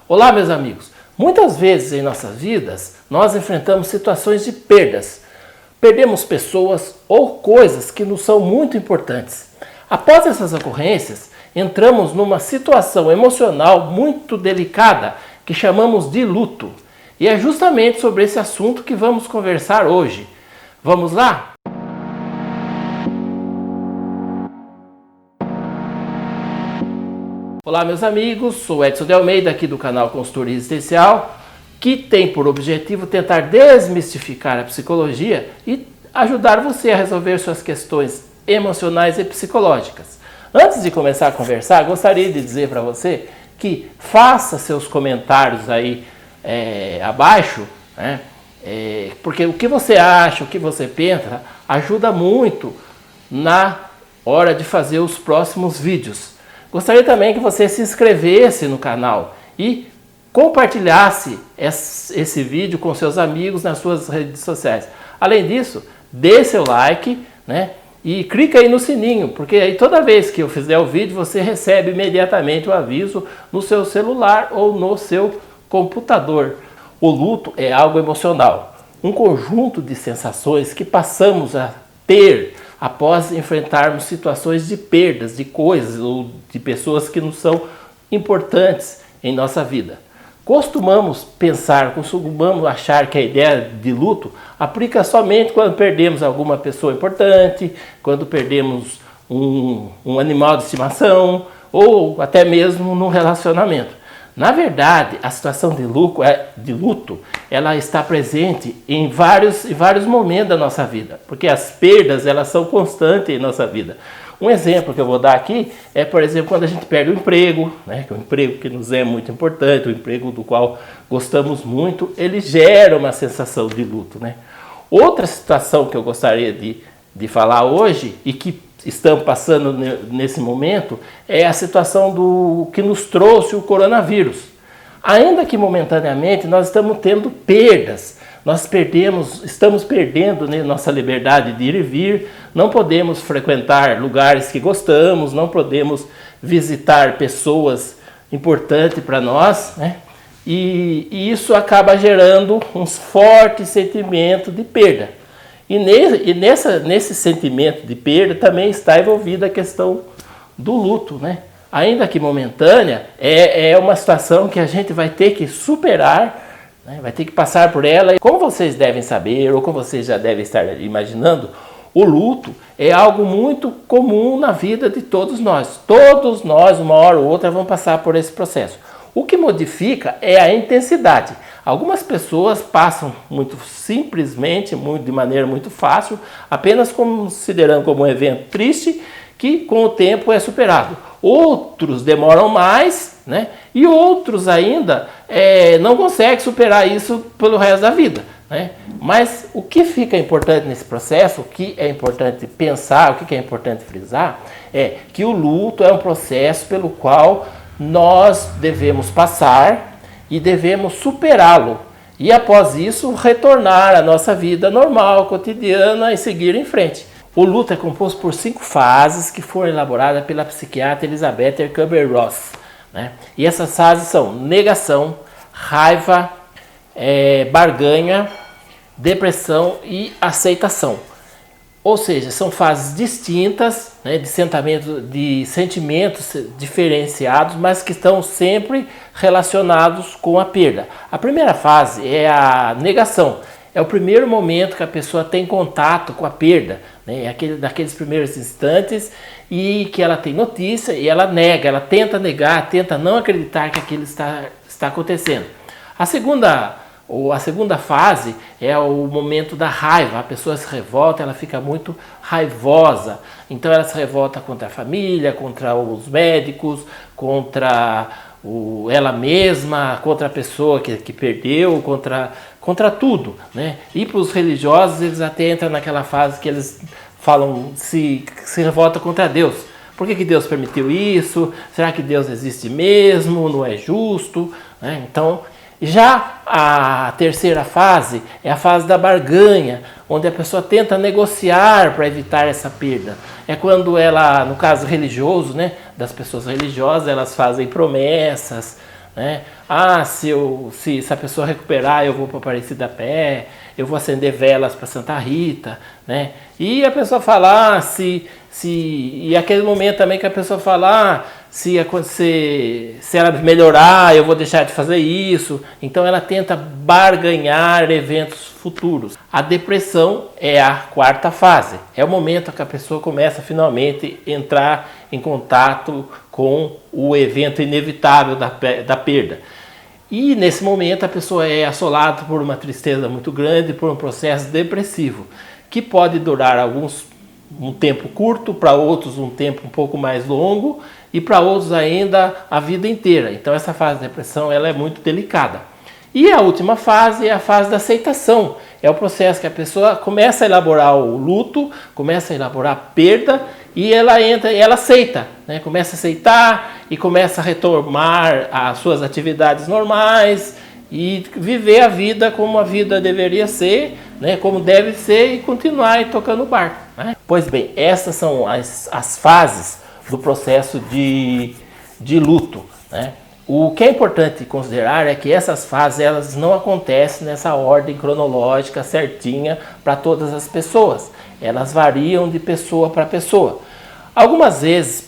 Olá, meus amigos! Muitas vezes em nossas vidas nós enfrentamos situações de perdas. Perdemos pessoas ou coisas que nos são muito importantes. Após essas ocorrências, entramos numa situação emocional muito delicada que chamamos de luto. E é justamente sobre esse assunto que vamos conversar hoje. Vamos lá? Olá, meus amigos, sou Edson de Almeida, aqui do canal Consultoria Existencial, que tem por objetivo tentar desmistificar a psicologia e ajudar você a resolver suas questões emocionais e psicológicas. Antes de começar a conversar, gostaria de dizer para você que faça seus comentários aí abaixo, né? Porque o que você acha, o que você pensa, ajuda muito na hora de fazer os próximos vídeos. Gostaria também que você se inscrevesse no canal e compartilhasse esse vídeo com seus amigos nas suas redes sociais. Além disso, dê seu like, né? E clica aí no sininho, porque aí toda vez que eu fizer o vídeo, você recebe imediatamente o aviso no seu celular ou no seu computador. O luto é algo emocional, um conjunto de sensações que passamos a ter após enfrentarmos situações de perdas de coisas ou de pessoas que nos são importantes em nossa vida. Costumamos achar que a ideia de luto aplica somente quando perdemos alguma pessoa importante, quando perdemos um animal de estimação ou até mesmo num relacionamento. Na verdade, a situação de luto ela está presente em vários momentos da nossa vida, porque as perdas elas são constantes em nossa vida. Um exemplo que eu vou dar aqui é, por exemplo, quando a gente perde o emprego, né? Que é um emprego que nos é muito importante, o emprego do qual gostamos muito, ele gera uma sensação de luto, né? Outra situação que eu gostaria de falar hoje e que estamos passando nesse momento é a situação do que nos trouxe o coronavírus. Ainda que momentaneamente nós estamos tendo perdas, estamos perdendo, né, nossa liberdade de ir e vir, não podemos frequentar lugares que gostamos, não podemos visitar pessoas importantes para nós, né? E isso acaba gerando um forte sentimento de perda. E nesse sentimento de perda também está envolvida a questão do luto, né? Ainda que momentânea, é uma situação que a gente vai ter que superar, né? Vai ter que passar por ela. Como vocês devem saber, ou como vocês já devem estar imaginando, o luto é algo muito comum na vida de todos nós. Todos nós, uma hora ou outra, vamos passar por esse processo. O que modifica é a intensidade. Algumas pessoas passam muito simplesmente, de maneira muito fácil, apenas considerando como um evento triste, que com o tempo é superado. Outros demoram mais, né? E outros ainda não conseguem superar isso pelo resto da vida, né? Mas o que fica importante nesse processo, o que é importante pensar, o que é importante frisar, é que o luto é um processo pelo qual nós devemos passar e devemos superá-lo. E após isso, retornar à nossa vida normal, cotidiana e seguir em frente. O luto é composto por 5 fases que foram elaboradas pela psiquiatra Elizabeth Kubler-Ross, né? E essas fases são negação, raiva, barganha, depressão e aceitação. Ou seja, são fases distintas, né, de sentimentos diferenciados, mas que estão sempre relacionados com a perda. A primeira fase é a negação. É o primeiro momento que a pessoa tem contato com a perda, né, naqueles primeiros instantes, e que ela tem notícia e ela nega, ela tenta negar, tenta não acreditar que aquilo está acontecendo. A segunda fase é o momento da raiva. A pessoa se revolta, ela fica muito raivosa. Então ela se revolta contra a família, contra os médicos, contra ela mesma, contra a pessoa que perdeu, contra tudo, né? E para os religiosos, eles até entram naquela fase que eles falam, se revolta contra Deus. Por que Deus permitiu isso? Será que Deus existe mesmo? Não é justo? Né? Então, já a terceira fase é a fase da barganha, onde a pessoa tenta negociar para evitar essa perda. É quando ela, no caso religioso, né, das pessoas religiosas, elas fazem promessas, né? Se essa pessoa recuperar, eu vou para Aparecida Pé, eu vou acender velas para Santa Rita, né? E a pessoa fala, e aquele momento também que a pessoa fala, se ela melhorar, eu vou deixar de fazer isso. Então ela tenta barganhar eventos futuros. A depressão é a quarta fase. É o momento que a pessoa começa finalmente a entrar em contato com o evento inevitável da perda. E nesse momento a pessoa é assolada por uma tristeza muito grande, por um processo depressivo, que pode durar um tempo curto, para outros um tempo um pouco mais longo e para outros ainda a vida inteira. Então essa fase de depressão ela é muito delicada. E a última fase é a fase da aceitação. É o processo que a pessoa começa a elaborar o luto, começa a elaborar a perda e ela aceita, né? Começa a aceitar e começa a retomar as suas atividades normais e viver a vida como a vida deveria ser, né? Como deve ser e continuar tocando o barco, né? Pois bem, essas são as fases do processo de luto, né? O que é importante considerar é que essas fases elas não acontecem nessa ordem cronológica certinha para todas as pessoas. Elas variam de pessoa para pessoa. Algumas vezes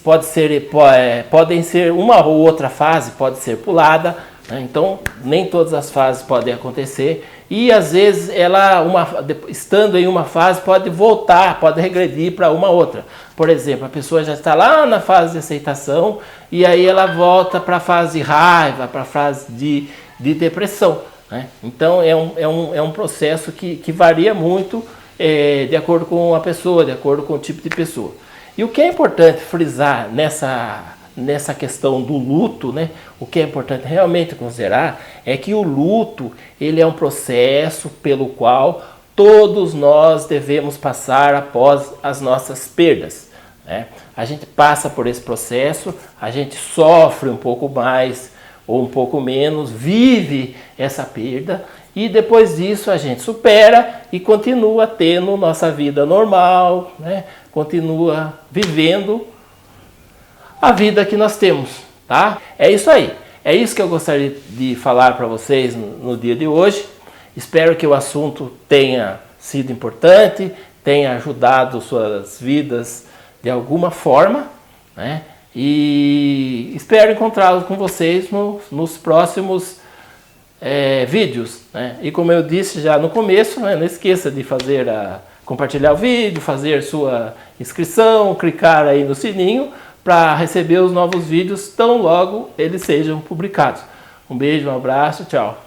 podem ser uma ou outra fase pode ser pulada, né? Então nem todas as fases podem acontecer e às vezes estando em uma fase pode voltar, pode regredir para uma outra. Por exemplo, a pessoa já está lá na fase de aceitação e aí ela volta para a fase de raiva, para a fase de depressão, né? Então é um processo que varia muito de acordo com a pessoa, de acordo com o tipo de pessoa. E o que é importante frisar nessa questão do luto, né? O que é importante realmente considerar é que o luto ele é um processo pelo qual todos nós devemos passar após as nossas perdas, né? A gente passa por esse processo, a gente sofre um pouco mais ou um pouco menos, vive essa perda e depois disso a gente supera e continua tendo nossa vida normal, né? Continua vivendo a vida que nós temos, tá? É isso aí. É isso que eu gostaria de falar para vocês no dia de hoje. Espero que o assunto tenha sido importante, tenha ajudado suas vidas de alguma forma, né? E espero encontrá-los com vocês nos próximos vídeos, né? E como eu disse já no começo, né, não esqueça de compartilhar o vídeo, fazer sua inscrição, clicar aí no sininho para receber os novos vídeos tão logo eles sejam publicados. Um beijo, um abraço, tchau!